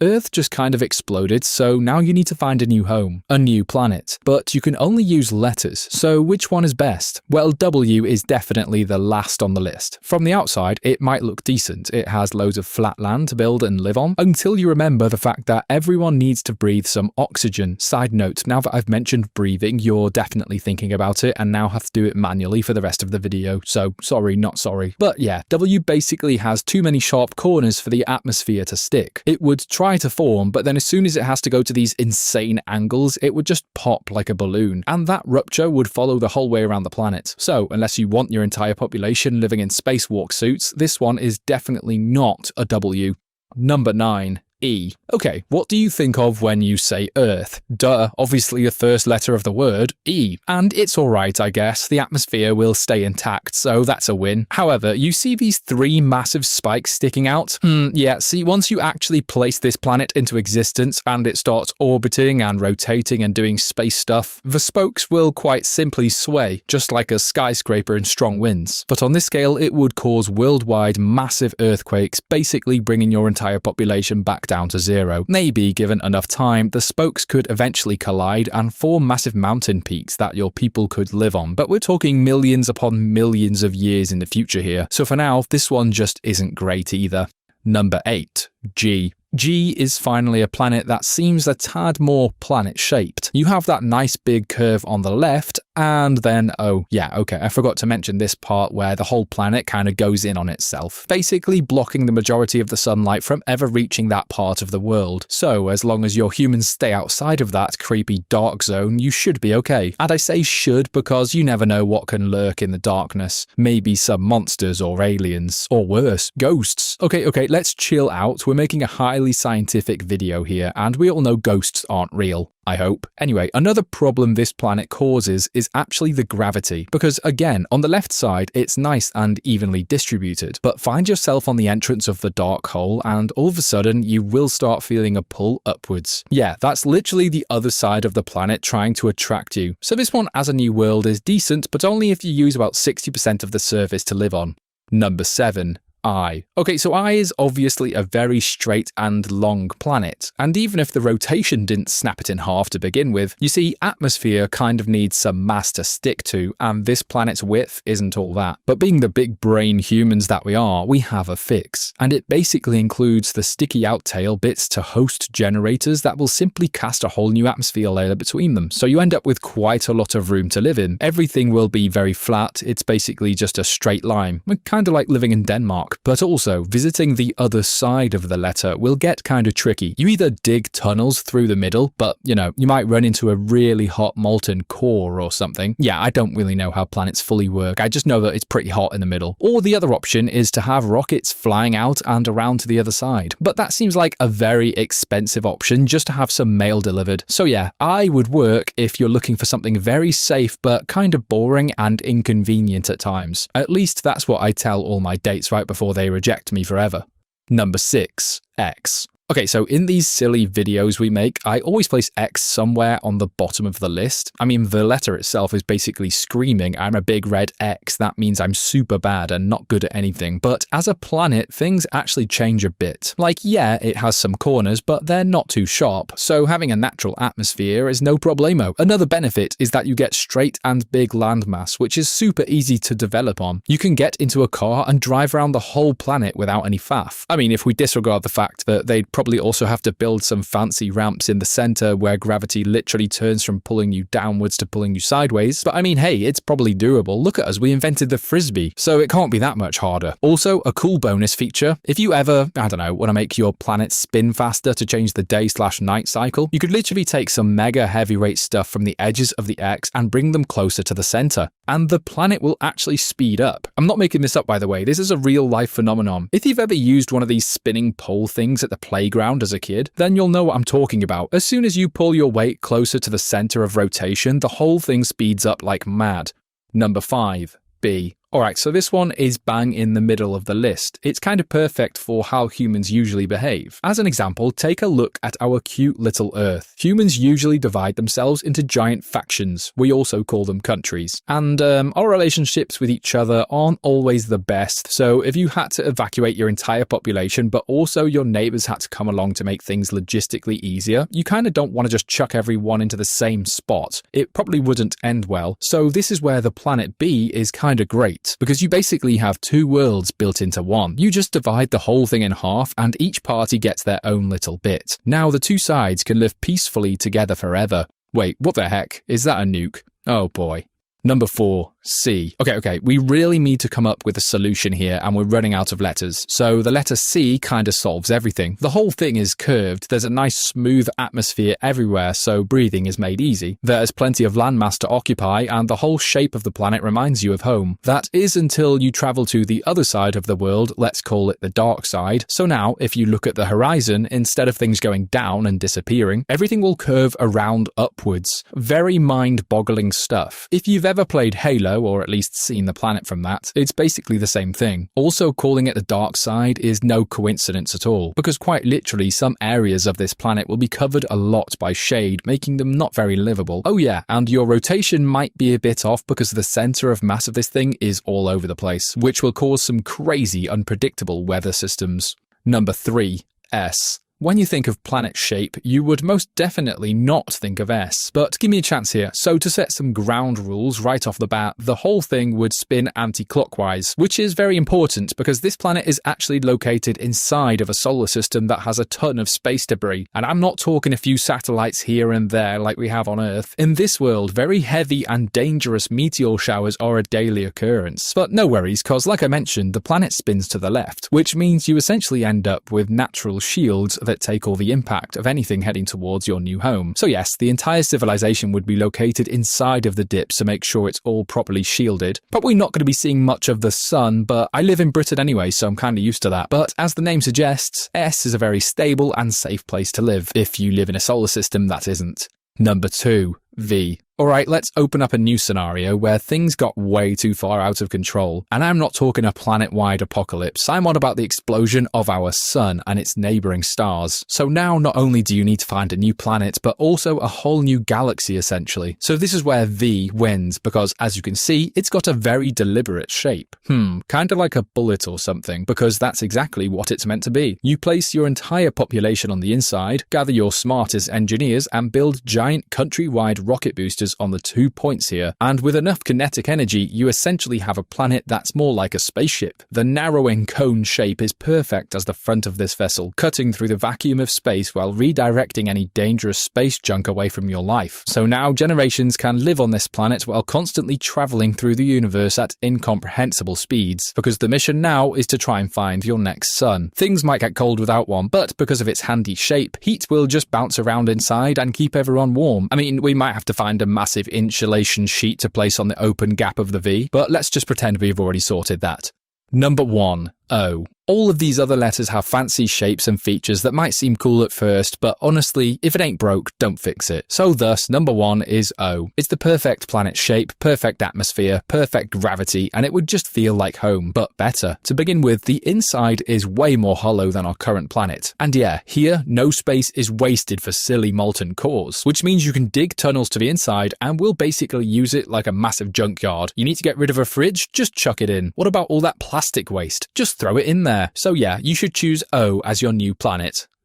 Earth just kind of exploded, so now you need to find a new home, a new planet. But you can only use letters, so which one is best? Well, W is definitely the last on the list. From the outside, it might look decent. It has loads of flat land to build and live on, until you remember the fact that everyone needs to breathe some oxygen. Side note, now that I've mentioned breathing, you're definitely thinking about it and now have to do it manually for the rest of the video, so sorry, not sorry. But yeah, W basically has too many sharp corners for the atmosphere to stick. It would try to form, but then as soon as it has to go to these insane angles, it would just pop like a balloon, and that rupture would follow the whole way around the planet. So, unless you want your entire population living in spacewalk suits, this one is definitely not a W. Number 9. E. Okay, what do you think of when you say Earth? Duh, obviously the first letter of the word, E. And it's alright, I guess. The atmosphere will stay intact, so that's a win. However, you see these 3 massive spikes sticking out? Yeah, see, once you actually place this planet into existence and it starts orbiting and rotating and doing space stuff, the spokes will quite simply sway, just like a skyscraper in strong winds. But on this scale, it would cause worldwide massive earthquakes, basically bringing your entire population back down to zero. Maybe, given enough time, the spokes could eventually collide and form massive mountain peaks that your people could live on, but we're talking millions upon millions of years in the future here, so for now, this one just isn't great either. Number 8. G. G is finally a planet that seems a tad more planet-shaped. You have that nice big curve on the left, and then, oh yeah, okay, I forgot to mention this part where the whole planet kind of goes in on itself, basically blocking the majority of the sunlight from ever reaching that part of the world. So, as long as your humans stay outside of that creepy dark zone, you should be okay. And I say should because you never know what can lurk in the darkness. Maybe some monsters or aliens, or worse, ghosts. Okay, let's chill out. We're making a highly scientific video here, and we all know ghosts aren't real. I hope. Anyway, another problem this planet causes is actually the gravity, because again, on the left side, it's nice and evenly distributed, but find yourself on the entrance of the dark hole and all of a sudden you will start feeling a pull upwards. Yeah, that's literally the other side of the planet trying to attract you. So this one as a new world is decent, but only if you use about 60% of the surface to live on. Number 7. I. Okay, so I is obviously a very straight and long planet, and even if the rotation didn't snap it in half to begin with, you see, atmosphere kind of needs some mass to stick to, and this planet's width isn't all that. But being the big brain humans that we are, we have a fix, and it basically includes the sticky out tail bits to host generators that will simply cast a whole new atmosphere layer between them, so you end up with quite a lot of room to live in. Everything will be very flat, it's basically just a straight line, kind of like living in Denmark. But also, visiting the other side of the letter will get kind of tricky. You either dig tunnels through the middle, but, you know, you might run into a really hot molten core or something. Yeah, I don't really know how planets fully work, I just know that it's pretty hot in the middle. Or the other option is to have rockets flying out and around to the other side. But that seems like a very expensive option just to have some mail delivered. So yeah, I would work if you're looking for something very safe but kind of boring and inconvenient at times. At least that's what I tell all my dates right before they reject me forever. Number 6. X. Okay, so in these silly videos we make, I always place X somewhere on the bottom of the list. I mean, the letter itself is basically screaming, I'm a big red X, that means I'm super bad and not good at anything. But as a planet, things actually change a bit. Like, yeah, it has some corners, but they're not too sharp, so having a natural atmosphere is no problemo. Another benefit is that you get straight and big landmass, which is super easy to develop on. You can get into a car and drive around the whole planet without any faff. I mean, if we disregard the fact that they'd probably also have to build some fancy ramps in the center where gravity literally turns from pulling you downwards to pulling you sideways. But I mean, hey, it's probably doable. Look at us, we invented the frisbee, so it can't be that much harder. Also, a cool bonus feature, if you ever, I don't know, want to make your planet spin faster to change the day/night cycle, you could literally take some mega heavyweight stuff from the edges of the X and bring them closer to the center, and the planet will actually speed up. I'm not making this up, by the way, this is a real life phenomenon. If you've ever used one of these spinning pole things at the playground as a kid, then you'll know what I'm talking about. As soon as you pull your weight closer to the center of rotation, the whole thing speeds up like mad. Number 5. B. Alright, so this one is bang in the middle of the list. It's kind of perfect for how humans usually behave. As an example, take a look at our cute little Earth. Humans usually divide themselves into giant factions. We also call them countries. And our relationships with each other aren't always the best. So if you had to evacuate your entire population, but also your neighbors had to come along to make things logistically easier, you kind of don't want to just chuck everyone into the same spot. It probably wouldn't end well. So this is where the planet B is kind of great, because you basically have two worlds built into one. You just divide the whole thing in half and each party gets their own little bit. Now the two sides can live peacefully together forever. Wait, what the heck? Is that a nuke? Oh boy. Number 4, C. Okay, we really need to come up with a solution here and we're running out of letters. So the letter C kind of solves everything. The whole thing is curved, there's a nice smooth atmosphere everywhere, so breathing is made easy. There's plenty of landmass to occupy and the whole shape of the planet reminds you of home. That is until you travel to the other side of the world, let's call it the dark side. So now, if you look at the horizon, instead of things going down and disappearing, everything will curve around upwards. Very mind-boggling stuff. If you've ever played Halo, or at least seen the planet from that, it's basically the same thing. Also, calling it the dark side is no coincidence at all, because quite literally some areas of this planet will be covered a lot by shade, making them not very livable. Oh yeah, and your rotation might be a bit off because the center of mass of this thing is all over the place, which will cause some crazy unpredictable weather systems. Number 3, S. When you think of planet shape, you would most definitely not think of S. But give me a chance here. So to set some ground rules right off the bat, the whole thing would spin anti-clockwise, which is very important because this planet is actually located inside of a solar system that has a ton of space debris. And I'm not talking a few satellites here and there like we have on Earth. In this world, very heavy and dangerous meteor showers are a daily occurrence. But no worries, cause like I mentioned, the planet spins to the left, which means you essentially end up with natural shields that take all the impact of anything heading towards your new home. So yes, the entire civilization would be located inside of the dip to make sure it's all properly shielded. Probably not going to be seeing much of the sun, but I live in Britain anyway, so I'm kind of used to that. But as the name suggests, S is a very stable and safe place to live, if you live in a solar system that isn't. Number 2, V. Alright, let's open up a new scenario where things got way too far out of control. And I'm not talking a planet-wide apocalypse, I'm on about the explosion of our sun and its neighbouring stars. So now not only do you need to find a new planet, but also a whole new galaxy essentially. So this is where V wins, because as you can see, it's got a very deliberate shape. Kinda like a bullet or something, because that's exactly what it's meant to be. You place your entire population on the inside, gather your smartest engineers, and build giant countrywide rocket boosters on the 2 points here, and with enough kinetic energy, you essentially have a planet that's more like a spaceship. The narrowing cone shape is perfect as the front of this vessel, cutting through the vacuum of space while redirecting any dangerous space junk away from your life. So now generations can live on this planet while constantly traveling through the universe at incomprehensible speeds, because the mission now is to try and find your next sun. Things might get cold without one, but because of its handy shape, heat will just bounce around inside and keep everyone warm. I mean, we might have to find a massive insulation sheet to place on the open gap of the V, but let's just pretend we've already sorted that. Number 1, O. All of these other letters have fancy shapes and features that might seem cool at first, but honestly, if it ain't broke, don't fix it. So thus, number 1 is O. It's the perfect planet shape, perfect atmosphere, perfect gravity, and it would just feel like home, but better. To begin with, the inside is way more hollow than our current planet. And yeah, here, no space is wasted for silly molten cores, which means you can dig tunnels to the inside and we'll basically use it like a massive junkyard. You need to get rid of a fridge? Just chuck it in. What about all that plastic waste? Just throw it in there. So yeah, you should choose O as your new planet.